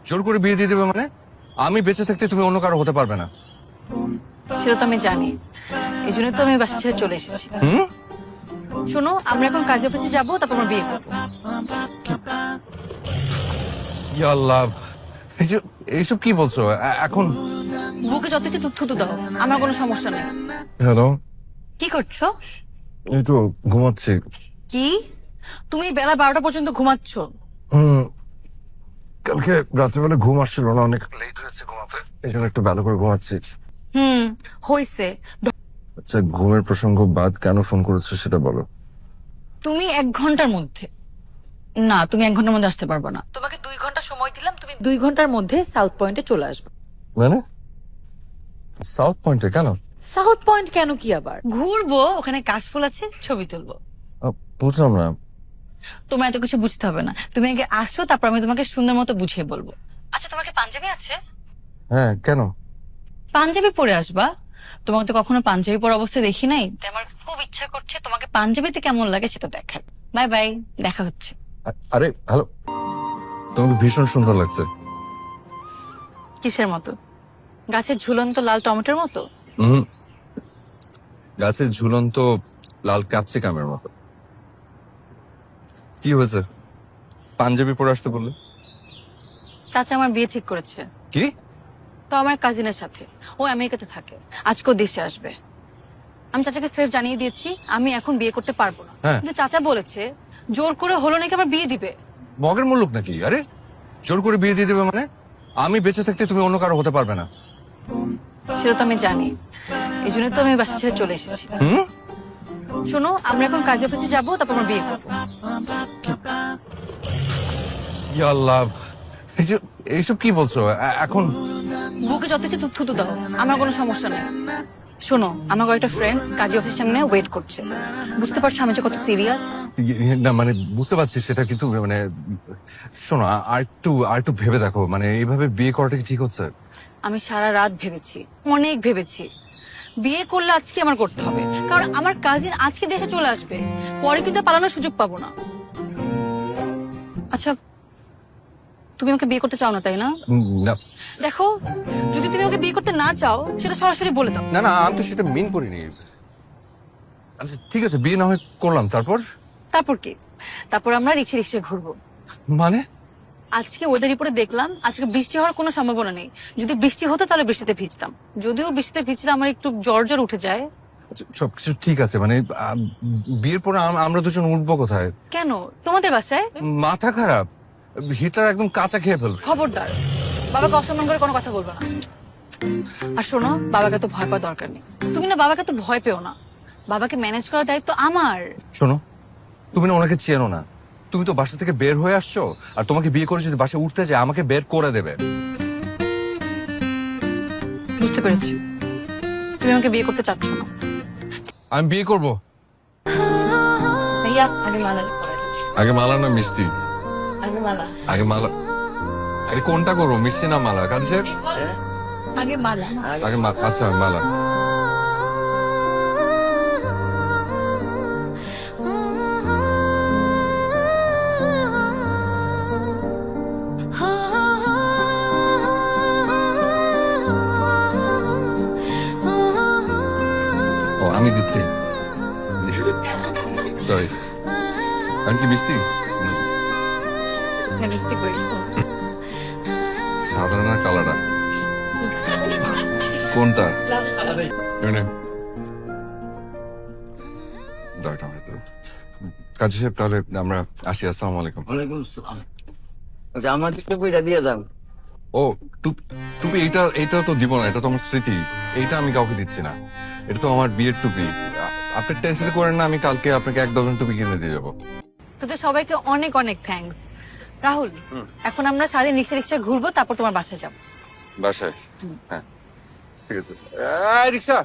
জোর করে বিয়ে দিয়ে দেবে মানে? আমি বেঁচে থাকতে তুমি অন্য কারো হতে পারবে না। সেটা তো আমি জানি, এই জন্যই তো আমি বাসা ছেড়ে চলে এসেছি। হুম? শোনো, আমরা এখন কাজে অফিসে যাবো, তারপর আমরা বিয়ে করবো। ইয়া আল্লাহ, এইসব কি বলছো এখন? বুকে যত ইচ্ছে থুতু দাও, আমার কোনো সমস্যা নেই। হ্যালো, কি করছো? এই তো ঘুমাচ্ছি। কি, তুমি বেলা 12টা পর্যন্ত ঘুমাচ্ছ? কালকে রাত্রেবেলা ঘুম আসছিল না, অনেক লেট হয়েছে ঘুমাতে, এই জন্য একটু ভালো করে ঘুমাচ্ছি। হইছে। আচ্ছা, ঘুমের প্রসঙ্গ বাদ, কেন ফোন করেছো সেটা বলো। তুমি 1 ঘন্টার মধ্যে, না তুমি 1 ঘন্টার মধ্যে আসতে পারবে না। তোমাকে 2 ঘন্টা সময় দিলাম, তুমি 2 ঘন্টার মধ্যে সাউথ পয়েন্টে চলে আসবে। মানে সাউথ পয়েন্টে কেন? সাউথ পয়েন্ট কেন কি আবার? ঘুরবো, ওখানে কাশফুল আছে, ছবি তুলবো। বুঝলাম না। তোমার এত কিছু বুঝতে হবে না, তুমি আগে আসো, তারপর আমি তোমাকে সুন্দর মতো বুঝিয়ে বলবো। আচ্ছা, তোমার কি পাঞ্জাবি আছে? হ্যাঁ, কেন? পাঞ্জাবি পরে আসবা। তোমাকে তো কখনো পাঞ্জাবি পরা অবস্থায় দেখি নাই, তাই আমার খুব ইচ্ছা করছে তোমাকে পাঞ্জাবিতে কেমন লাগে সেটা দেখার। বাই বাই, দেখা হচ্ছে। আরে হ্যালো, তোমাকে ভীষণ সুন্দর লাগছে। কিসের মতো? গাছের ঝুলন্ত লাল টমেটোর মতো? গাছের ঝুলন্ত লাল ক্যাপসিকামের মতো। কি হয়েছে, পাঞ্জাবি পরে আসতে বললে? চাচা আমার বিয়ে ঠিক করেছে। কি? তো আমার কাজিনের সাথে, ও আমেরিকাতে থাকে, আজকেও দেশে আসবে। আমি চাচাকে স্রেফ জানিয়ে দিয়েছি আমি এখন বিয়ে করতে পারবো না, হ্যাঁ। কিন্তু চাচা বলেছে জোর করে হলো নাকি আবার বিয়ে দিবে। মগের মুল্লুক নাকি? আরে জোর করে বিয়ে দিয়ে দেবে মানে? আমি বেঁচে থাকতে তুমি অন্য কারো হতে পারবে না। সেটা তো আমি জানি, এই জন্যই তো আমি বাসা ছেড়ে চলে এসেছি। হুম? শোনো, আমরা এখন কাজে অফিসে যাবো, তারপর আমরা বিয়ে করবো। ইয়া আল্লাহ, এইসব কি বলছো এখন? বুকে যত ইচ্ছে থুতু দাও, আমার কোনো সমস্যা নেই। শোনো, আমার কয়েকটা ফ্রেন্ডস কাজে অফিসের সামনে ওয়েট করছে। বুঝতে পারছো আমি যে কত সিরিয়াস? না মানে বুঝতে পারছি সেটা, কিন্তু মানে শোনো, আর একটু ভেবে দেখো, মানে এইভাবে বিয়ে করাটা কি ঠিক হচ্ছে? আমি সারা রাত ভেবেছি, অনেক ভেবেছি। বিয়ে করলে আজকে আমার করতে হবে, কারণ আমার কাজিন আজকে দেশে চলে আসবে, পরে কিন্তু পালানোর সুযোগ পাবো না। আচ্ছা, তুমি আমাকে বিয়ে করতে চাও না, তাই না? না দেখো, যদি তুমি আমাকে বিয়ে করতে না চাও সেটা সরাসরি বলে দাও। না না, আমি তো সেটা মিন করিনি। আচ্ছা ঠিক আছে, বিয়ে না হয় করলাম, তারপর? তারপর কি? তারপর আমরা রিক্সে রিক্সে ঘুরবো। মানে আজকে ওয়েদার রিপোর্টে দেখলাম আজকে বৃষ্টি হওয়ার কোনো সম্ভাবনা নেই। যদি বৃষ্টি হতো তাহলে বৃষ্টিতে ভিজতাম, যদিও বৃষ্টিতে ভিজলে আমার একটু জ্বর জ্বর উঠে যায়। আচ্ছা, সবকিছু ঠিক আছে, মানে বিয়ের পর আমরা দুজন উঠবো কোথায়? কেন, তোমাদের বাসায়? মাথা খারাপ, হিটার একদম কাঁচা খেয়ে ফেলবে। খবরদার, বাবাকে অসম্মান করে কোনো কথা বলবো না। আর শোনো, বাবাকে তো ভয় পাওয়ার দরকার নেই। তুমি না বাবাকে তো ভয় পেও না, বাবাকে ম্যানেজ করার দায়িত্ব আমার। শোনো, তুমি না ওনাকে চেনো না, তুমি তো বাসা থেকে বের হয়ে আসছো, আর তোমাকে বিয়ে করে যদি বাসায় উঠতে যায় আমাকে বের করে দেবে। বুঝতে পেরেছি, তুমি আমাকে বিয়ে করতে চাচ্ছ না। আমি বিয়ে করব। ভাইয়া, আগে মালা পরাই। আগে মালা না মিষ্টি? আগে মালা। আগে মালা। আরে কোনটা করবো, মিষ্টি না মালা? কাজী সাহেব, আগে মালা। আগে আচ্ছা মালা। ও আমি দিচ্ছি, সরি। আমি কি মিষ্টি? লিপস্টিক পরে। সাদা না কালারটা? কোনটা? কাজী সাহেব, তাহলে আমরা আসি। আসসালামু আলাইকুম। ওয়ালাইকুম আসসালাম। আচ্ছা, আমার দিকে বইটা দিয়ে যান। ও টুপি, এইটা তো দিব না, এটা তো আমার স্মৃতি, এইটা আমি কাউকে দিচ্ছি না, এটা তো আমার বিয়ের টুপি। আপনি টেনশন করেন না, আমি কালকে আপনাকে 1 ডজন টুপি কিনে দিয়ে যাবো। তোদের সবাইকে অনেক অনেক থ্যাঙ্কস। রাহুল, এখন আমরা সারাদিন রিক্সা রিক্সা ঘুরবো, তারপর তোমার বাসায় যাবো। বাসায়? হ্যাঁ ঠিক আছে। রিক্সা